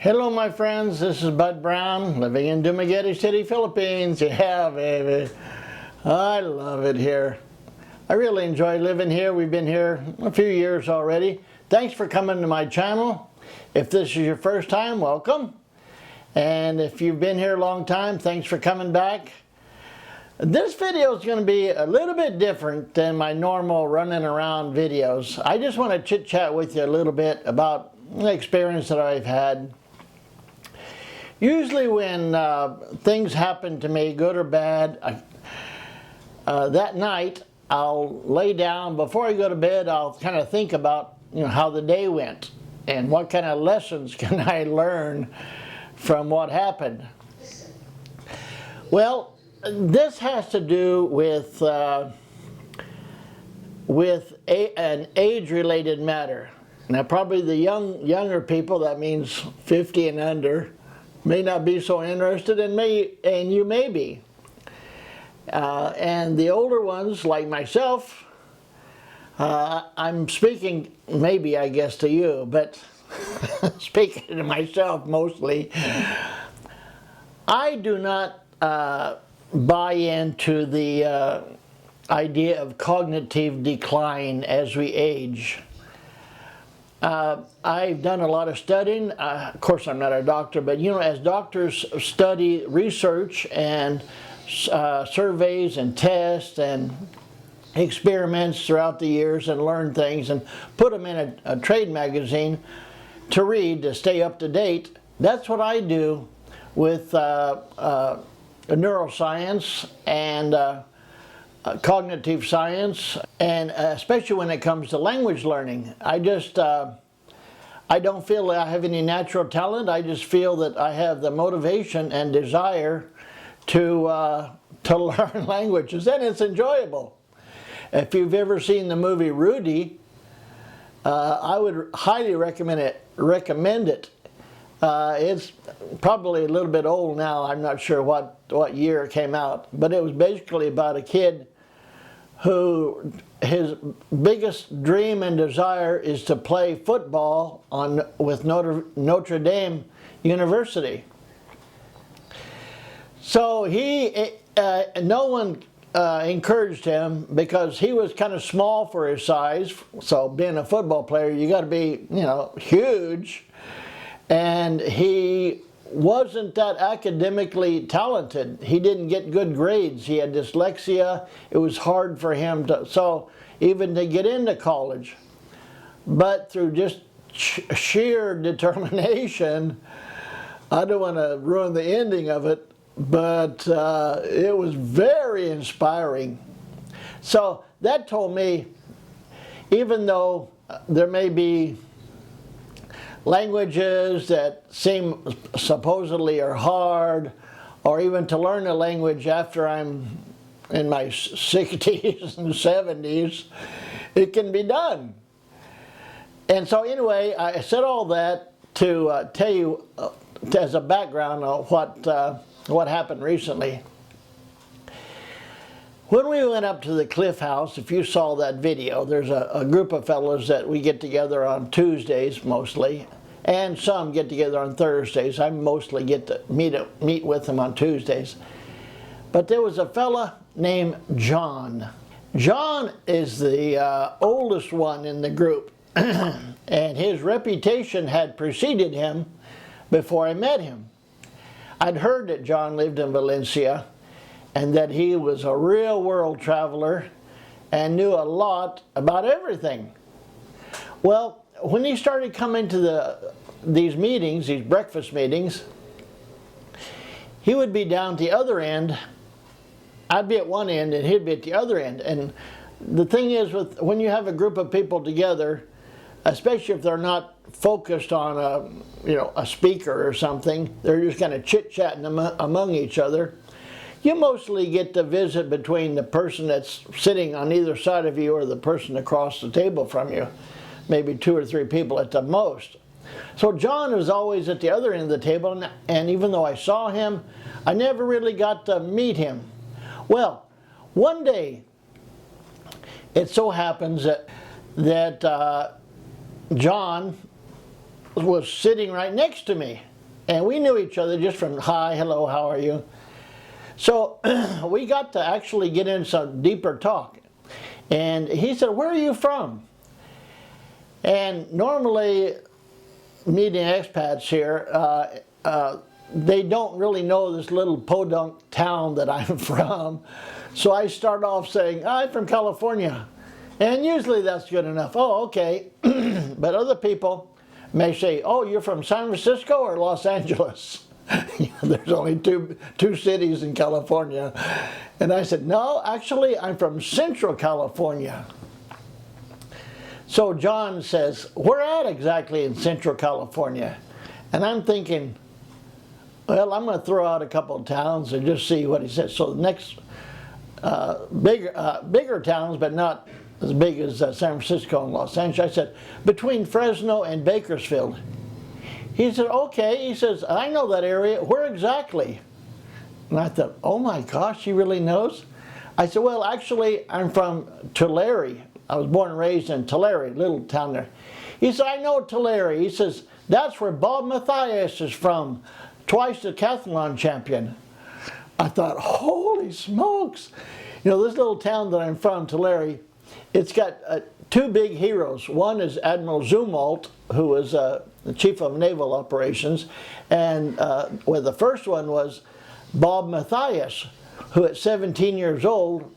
Hello my friends, this is Bud Brown, living in Dumaguete City, Philippines. Yeah, baby. I love it here. I really enjoy living here. We've been here a few years already. Thanks for coming to my channel. If this is your first time, welcome. And if you've been here a long time, thanks for coming back. This video is going to be a little bit different than my normal running around videos. I just want to chit chat with you a little bit about the experience that I've had. Usually when things happen to me, good or bad, that night I'll lay down. Before I go to bed, I'll kind of think about how the day went and what kind of lessons can I learn from what happened. Well, this has to do with an age-related matter. Now, probably the younger people, that means 50 and under, may not be so interested, and you may be. And the older ones, like myself, I'm speaking maybe, I guess, to you, but speaking to myself mostly, I do not buy into the idea of cognitive decline as we age. I've done a lot of studying. Of course, I'm not a doctor, but as doctors study research and surveys and tests and experiments throughout the years and learn things and put them in a trade magazine to read to stay up to date, that's what I do with neuroscience and cognitive science, and especially when it comes to language learning. I don't feel that I have any natural talent. I just feel that I have the motivation and desire to learn languages, and it's enjoyable. If you've ever seen the movie Rudy, I would highly recommend it. It's probably a little bit old now. I'm not sure what year it came out, but it was basically about a kid who his biggest dream and desire is to play football with Notre Dame University. So no one encouraged him because he was kind of small for his size. So being a football player, you got to be huge. And he wasn't that academically talented. He didn't get good grades. He had dyslexia. It was hard for him even to get into college. But through just sheer determination, I don't want to ruin the ending of it, but it was very inspiring. So that told me, even though there may be languages that seem supposedly are hard, or even to learn a language after I'm in my 60s and 70s, it can be done. And so anyway, I said all that to tell you as a background of what happened recently. When we went up to the Cliff House, if you saw that video, there's a group of fellows that we get together on Tuesdays mostly, and some get together on Thursdays. I mostly get to meet with them on Tuesdays. But there was a fella named John. John is the oldest one in the group, and his reputation had preceded him before I met him. I'd heard that John lived in Valencia, and that he was a real world traveler and knew a lot about everything. Well, when he started coming to these meetings, these breakfast meetings, he would be down at the other end. I'd be at one end and he'd be at the other end. And the thing is, when you have a group of people together, especially if they're not focused on a speaker or something, they're just kind of chit-chatting among each other, you mostly get to visit between the person that's sitting on either side of you or the person across the table from you. Maybe 2 or 3 people at the most. So John was always at the other end of the table, and even though I saw him, I never really got to meet him. Well, one day, it so happens that John was sitting right next to me. And we knew each other just from hi, hello, how are you? So we got to actually get in some deeper talk. And he said, where are you from? And normally, meeting expats here, they don't really know this little podunk town that I'm from. So I start off saying, I'm from California. And usually that's good enough. Oh, okay. But other people may say, oh, you're from San Francisco or Los Angeles? There's only two cities in California. And I said, no, actually, I'm from Central California. So John says, where at exactly in Central California? And I'm thinking, well, I'm going to throw out a couple of towns and just see what he says. So the next bigger towns, but not as big as San Francisco and Los Angeles, I said, between Fresno and Bakersfield. He said, okay. He says, I know that area. Where exactly? And I thought, oh my gosh, he really knows? I said, well, actually, I'm from Tulare. I was born and raised in Tulare, little town there. He said, I know Tulare. He says, that's where Bob Mathias is from, twice the decathlon champion. I thought, holy smokes. You know, this little town that I'm from, Tulare, it's got two big heroes. One is Admiral Zumwalt, who was the chief of naval operations, and the first one was Bob Mathias, who at 17 years old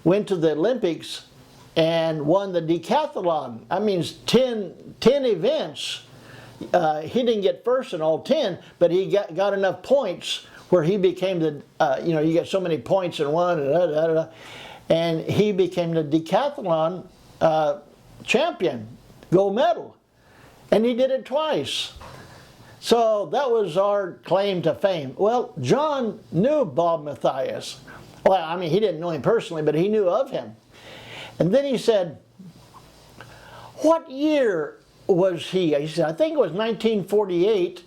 went to the Olympics and won the decathlon. That means 10 events. He didn't get first in all 10, but he got enough points where he became the, you get so many points in one, and he became the decathlon champion, gold medal. And he did it twice. So that was our claim to fame. Well, John knew Bob Mathias. Well, I mean, he didn't know him personally, but he knew of him. And then he said, what year was he? He said, I think it was 1948,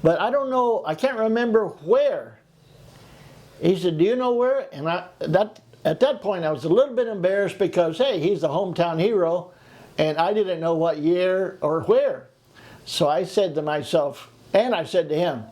but I don't know, I can't remember where. He said, do you know where? And at that point, I was a little bit embarrassed because, hey, he's the hometown hero, and I didn't know what year or where. So I said to myself, and I said to him,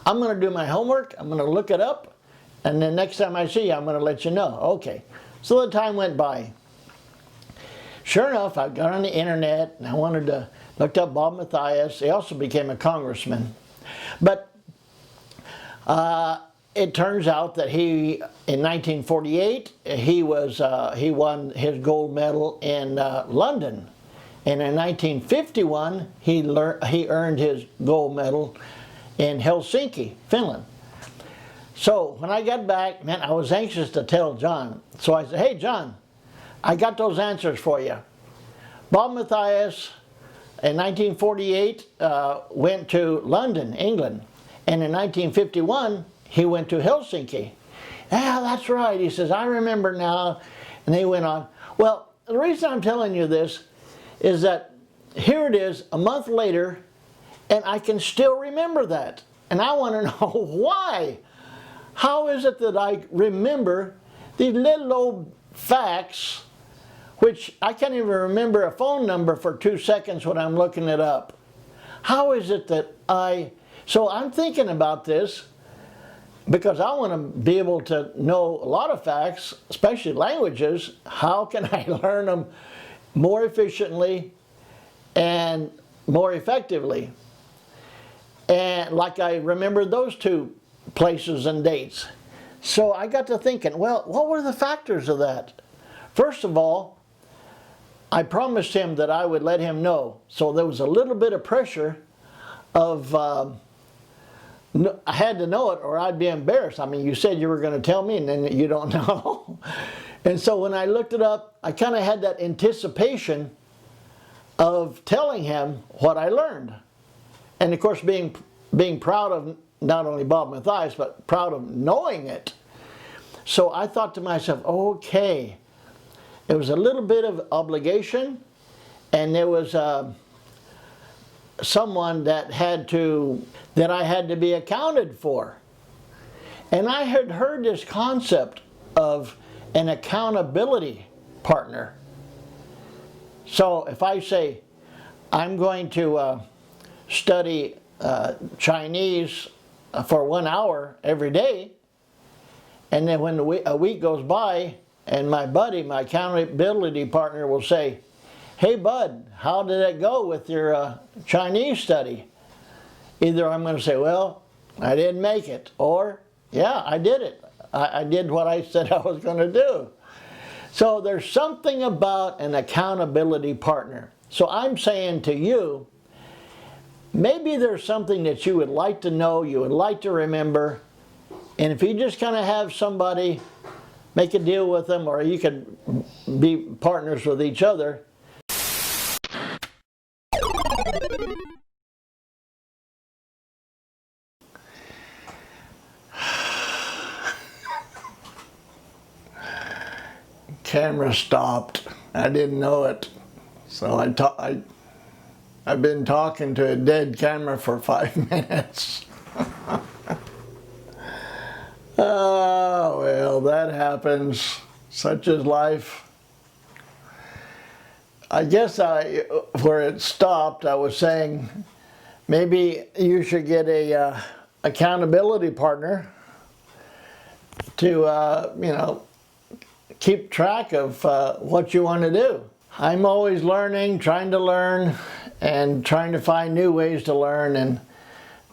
I'm going to do my homework, I'm going to look it up, and then next time I see you, I'm going to let you know. Okay. So the time went by. Sure enough, I got on the internet, and I wanted to look up Bob Mathias. He also became a congressman. But it turns out that in 1948, he won his gold medal in London. And in 1951, he earned his gold medal in Helsinki, Finland. So when I got back, man, I was anxious to tell John. So I said, hey, John, I got those answers for you. Bob Mathias in 1948 went to London, England. And in 1951, he went to Helsinki. Yeah, that's right. He says, I remember now. And they went on. Well, the reason I'm telling you this is that here it is a month later, and I can still remember that. And I want to know why. How is it that I remember these little old facts, which I can't even remember a phone number for 2 seconds when I'm looking it up? How is it that so I'm thinking about this because I want to be able to know a lot of facts, especially languages. How can I learn them more efficiently and more effectively? And like I remember those two places and dates. So I got to thinking, well, what were the factors of that? First of all, I promised him that I would let him know. So there was a little bit of pressure of, I had to know it or I'd be embarrassed. I mean, you said you were going to tell me and then you don't know. And so when I looked it up, I kind of had that anticipation of telling him what I learned. And of course, being proud of not only Bob Mathias, but proud of knowing it. So I thought to myself, okay, it was a little bit of obligation, and there was someone that I had to be accounted for. And I had heard this concept of an accountability partner. So if I say, I'm going to study Chinese for 1 hour every day. And then when a week goes by, and my buddy, my accountability partner, will say, "Hey bud, how did it go with your Chinese study?" Either I'm going to say, "Well, I didn't make it," or, "Yeah, I did it. I did what I said I was going to do." So there's something about an accountability partner. So I'm saying to you, maybe there's something that you would like to know, you would like to remember, and if you just kind of have somebody, make a deal with them, or you could be partners with each other. Camera stopped. I didn't know it. So I've been talking to a dead camera for 5 minutes. Oh, well, that happens. Such is life. I guess where it stopped, I was saying maybe you should get a accountability partner to, you know, keep track of what you want to do. I'm always learning, trying to learn, and trying to find new ways to learn. And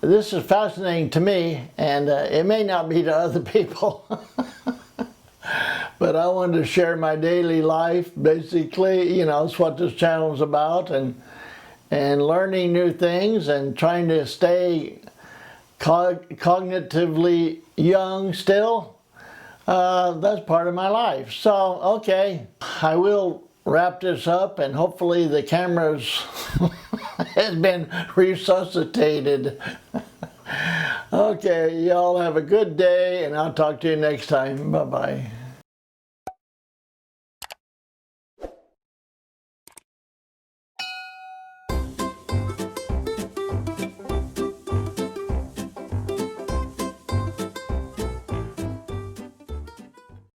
this is fascinating to me, and it may not be to other people. But I wanted to share my daily life. Basically, you know, it's what this channel is about, and learning new things and trying to stay cognitively young still. That's part of my life. So, okay, I will wrap this up, and hopefully the camera's has been resuscitated. Okay, y'all have a good day, and I'll talk to you next time. Bye-bye.